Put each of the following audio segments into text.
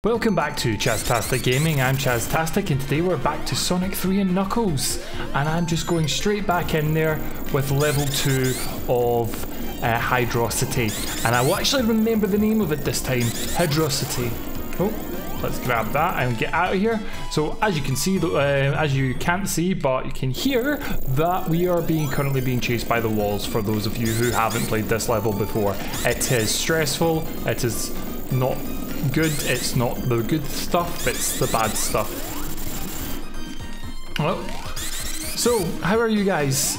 Welcome back to Chastastic Gaming. I'm Chastastic and today we're back to Sonic 3 and Knuckles, and I'm just going straight back in there with level 2 of Hydrosity, and I will actually remember the name of it this time. Hydrosity. Oh, let's grab that and get out of here. So as you can see, as you can't see but you can hear, that we are currently being chased by the walls. For those of you who haven't played this level before, it is stressful, it is not good, it's not the good stuff, it's the bad stuff. Well, so how are you guys?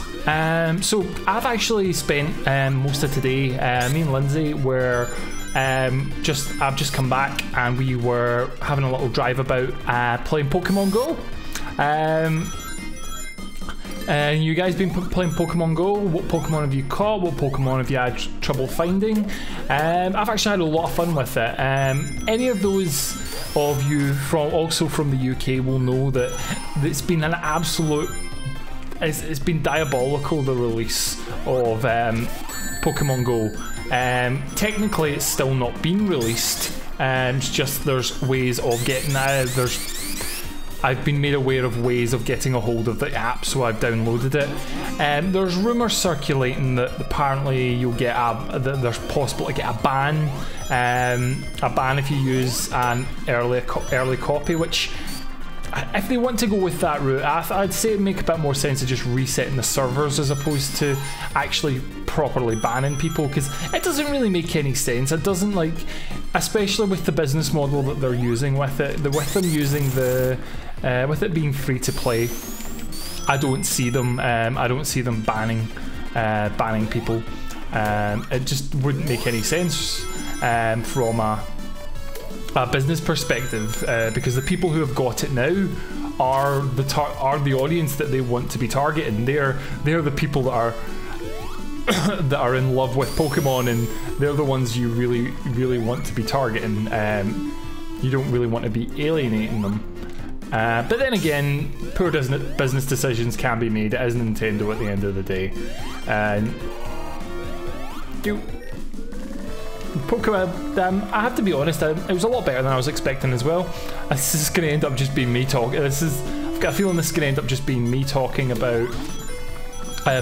So I've actually spent most of today, me and Lindsay were I've just come back and we were having a little drive about playing Pokemon Go. You guys been playing Pokemon Go? What Pokemon have you caught? What Pokemon have you had trouble finding? I've actually had a lot of fun with it. Any of those of you also from the UK will know that it's been an absolute... It's been diabolical, the release of Pokemon Go. Technically it's still not been released. It's just there's ways of getting that. I've been made aware of ways of getting a hold of the app, so I've downloaded it. There's rumours circulating that apparently you'll get there's possible to get a ban if you use an early copy, which, if they want to go with that route, I'd say it'd make a bit more sense of just resetting the servers as opposed to actually properly banning people, because it doesn't really make any sense. It doesn't, like, especially with the business model that they're using with it, with them using with it being free to play. I don't see them banning people. It just wouldn't make any sense from a business perspective, because the people who have got it now are the audience that they want to be targeting. They're the people that are that are in love with Pokemon, and they're the ones you really want to be targeting. You don't really want to be alienating them. But then again, poor business decisions can be made. It is Nintendo at the end of the day. Pokemon, I have to be honest, it was a lot better than I was expecting as well. This is going to end up just being me talking. I've got a feeling this is going to end up just being me talking about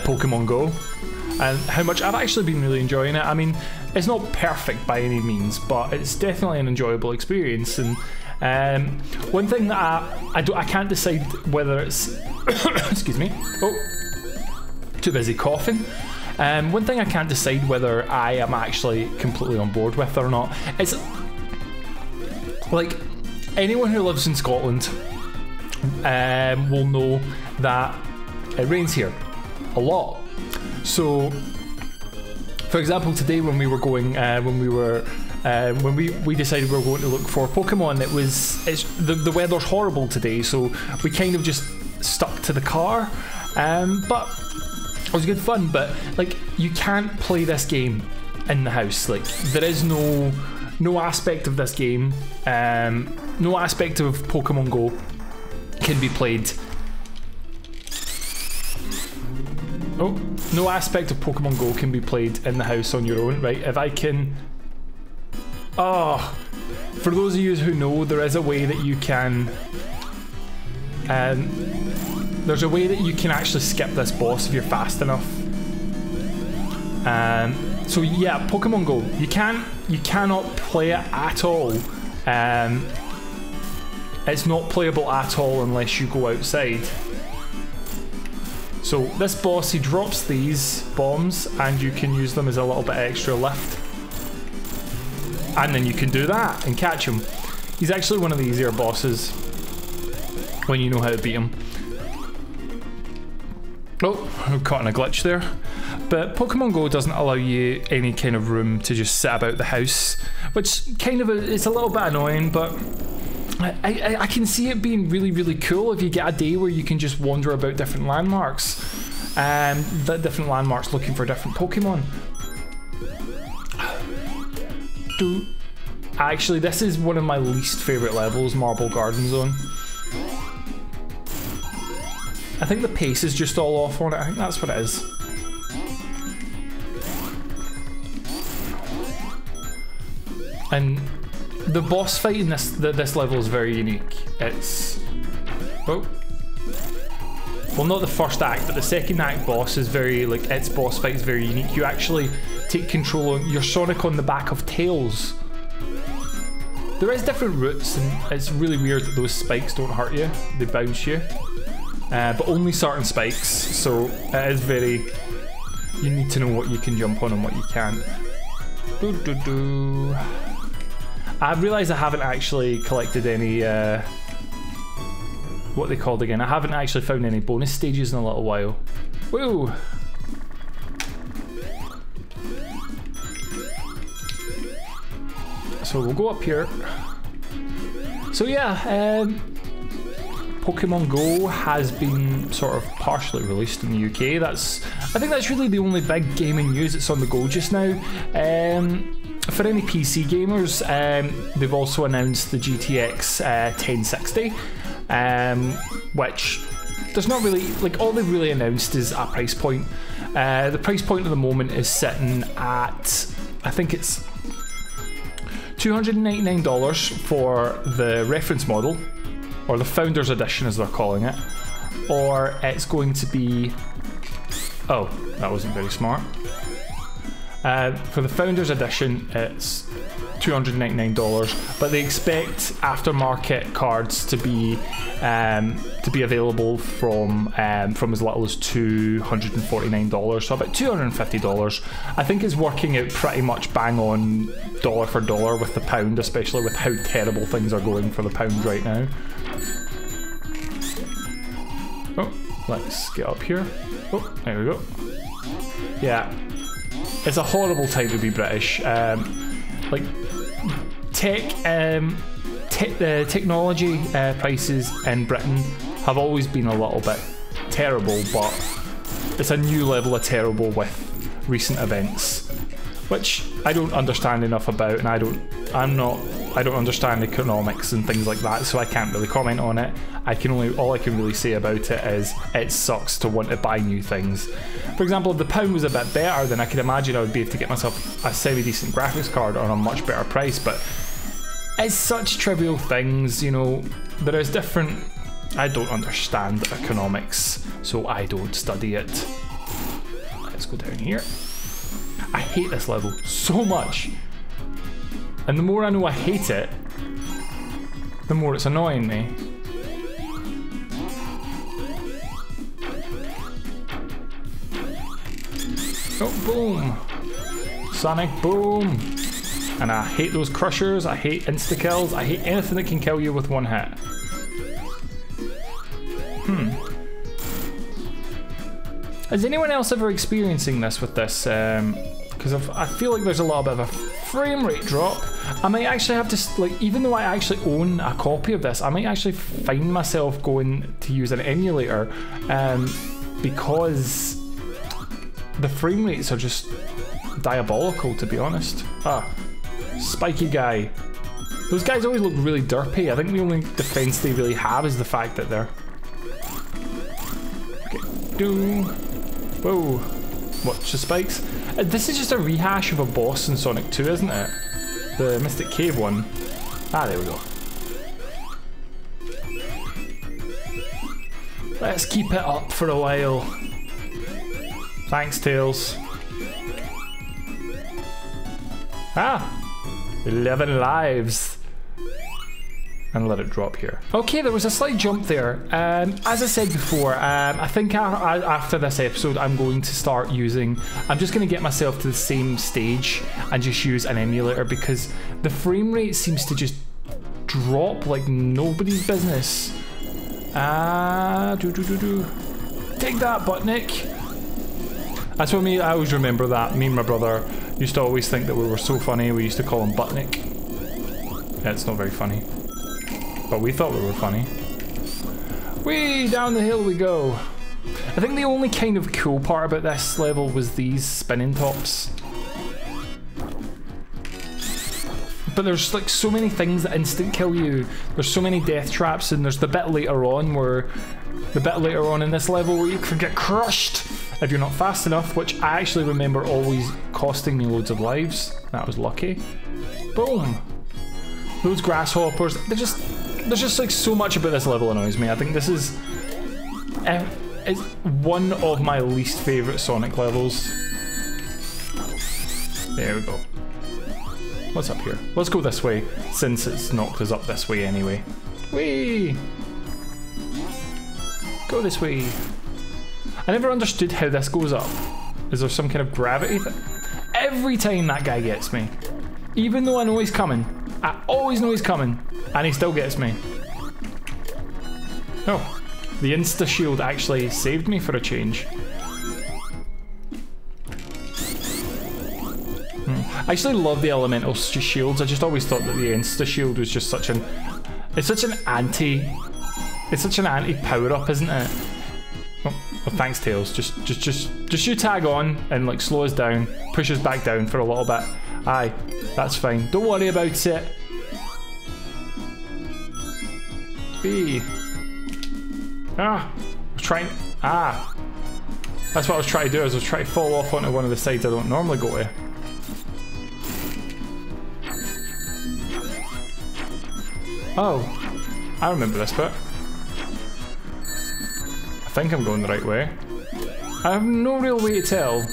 Pokemon Go and how much I've actually been really enjoying it. I mean, it's not perfect by any means, but it's definitely an enjoyable experience. And one thing that I can't decide whether it's excuse me. Oh, too busy coughing. One thing I can't decide whether I am actually completely on board with or not. It's like, anyone who lives in Scotland will know that it rains here a lot. So, for example, today when we were going, when we decided we were going to look for Pokemon, the weather's horrible today, so we kind of just stuck to the car. But it was good fun. But like, you can't play this game in the house. Like, there is no aspect of this game, no aspect of Pokemon Go can be played. Oh, no aspect of Pokemon Go can be played in the house on your own, right? If I can... Oh, for those of you who know, there is a way that you can... there's a way that you can actually skip this boss if you're fast enough. So yeah, Pokemon Go, you cannot play it at all. It's not playable at all unless you go outside. So this boss, he drops these bombs and you can use them as a little bit extra lift. And then you can do that and catch him. He's actually one of the easier bosses when you know how to beat him. Oh, I'm caught in a glitch there. But Pokemon Go doesn't allow you any kind of room to just sit about the house, which kind of it's a little bit annoying, but I can see it being really cool if you get a day where you can just wander about different landmarks, different landmarks looking for different Pokemon. Actually, this is one of my least favourite levels, Marble Garden Zone. I think the pace is just all off on it. I think that's what it is. And the boss fight in this level is very unique. It's... Oh. Well, not the first act, but the second act boss is very, like, its boss fight is very unique. You actually take control of your Sonic on the back of Tails. There is different routes, and it's really weird that those spikes don't hurt you. They bounce you. But only certain spikes, so it is very... You need to know what you can jump on and what you can't. I've realised I haven't actually collected any... what are they called again? I haven't actually found any bonus stages in a little while. Woo! So we'll go up here. So yeah, Pokemon Go has been sort of partially released in the UK. I think that's really the only big gaming news that's on the go just now. For any PC gamers, they've also announced the GTX 1060. Which there's not really, like, all they've really announced is a price point. The price point at the moment is sitting at, I think it's $299 for the reference model, or the Founders Edition as they're calling it, or it's going to be, oh, that wasn't very smart. For the Founders Edition, it's $299, but they expect aftermarket cards to be available from as little as $249, so about $250. I think it's working out pretty much bang on dollar for dollar with the pound, especially with how terrible things are going for the pound right now. Oh, let's get up here. Oh, there we go. Yeah, it's a horrible time to be British. Like, technology prices in Britain have always been a little bit terrible, but it's a new level of terrible with recent events, which I don't understand enough about, and I don't understand economics and things like that, so I can't really comment on it. All I can really say about it is it sucks to want to buy new things. For example, if the pound was a bit better, then I could imagine I would be able to get myself a semi-decent graphics card on a much better price, but it's such trivial things, you know. There is different... I don't understand economics, so I don't study it. Let's go down here. I hate this level so much. And the more I know I hate it, the more it's annoying me. Oh, boom. Sonic boom. And I hate those crushers, I hate insta-kills, I hate anything that can kill you with one hit. Is anyone else ever experiencing this with this? Because I feel like there's a little bit of a frame rate drop. I might actually have to, like, even though I actually own a copy of this, I might actually find myself going to use an emulator because the frame rates are just diabolical, to be honest. Ah, spiky guy. Those guys always look really derpy. I think the only defense they really have is the fact that they're... Okay, whoa. Watch the spikes. This is just a rehash of a boss in Sonic 2, isn't it? The Mystic Cave one. Ah, there we go. Let's keep it up for a while. Thanks, Tails. Ah! 11 lives. And let it drop here. Okay, there was a slight jump there. As I said before, I think after this episode I'm going to start using... I'm just going to get myself to the same stage and just use an emulator, because the frame rate seems to just drop like nobody's business. Take that, Buttnick. That's what I always remember that. Me and my brother used to always think that we were so funny. We used to call him Buttnick. Yeah, it's not very funny. But we thought we were funny. Whee! Down the hill we go. I think the only kind of cool part about this level was these spinning tops. But there's like so many things that instant kill you. There's so many death traps, and there's the bit later on in this level where you can get crushed if you're not fast enough, which I actually remember always costing me loads of lives. That was lucky. Boom. those grasshoppers, there's just like so much about this level annoys me. I think this is it's one of my least favourite Sonic levels. There we go. What's up here? Let's go this way, since it's knocked us up this way anyway. Whee! Go this way. I never understood how this goes up. Is there some kind of gravity thing? Every time that guy gets me. Even though I know he's coming. I always know he's coming. And he still gets me. Oh. The insta-shield actually saved me for a change. I actually love the elemental shields. I just always thought that the insta-shield was just such an... It's such an anti power-up, isn't it? Oh, well, thanks, Tails. Just you tag on and like slow us down, push us back down for a little bit. Aye, that's fine. Don't worry about it. B. Ah, I was trying. Ah, that's what I was trying to do. I was trying to fall off onto one of the sides I don't normally go to. Oh, I remember this bit. I think I'm going the right way. I have no real way to tell.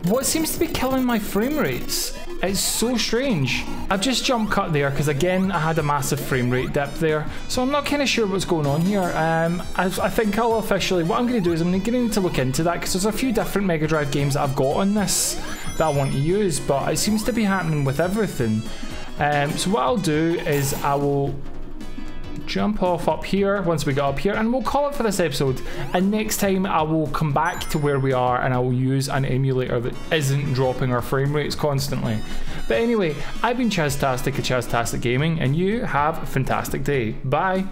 What seems to be killing my frame rates? It's so strange. I've just jump cut there because again I had a massive frame rate dip there, so I'm not kind of sure what's going on here. I think I'll officially, what I'm going to do is I'm going to need to look into that because there's a few different Mega Drive games that I've got on this that I want to use, but it seems to be happening with everything. So what I'll do is I will jump off up here once we get up here and we'll call it for this episode, and next time I will come back to where we are and I will use an emulator that isn't dropping our frame rates constantly. But anyway, I've been Chastastic of Chastastic Gaming, and you have a fantastic day. Bye.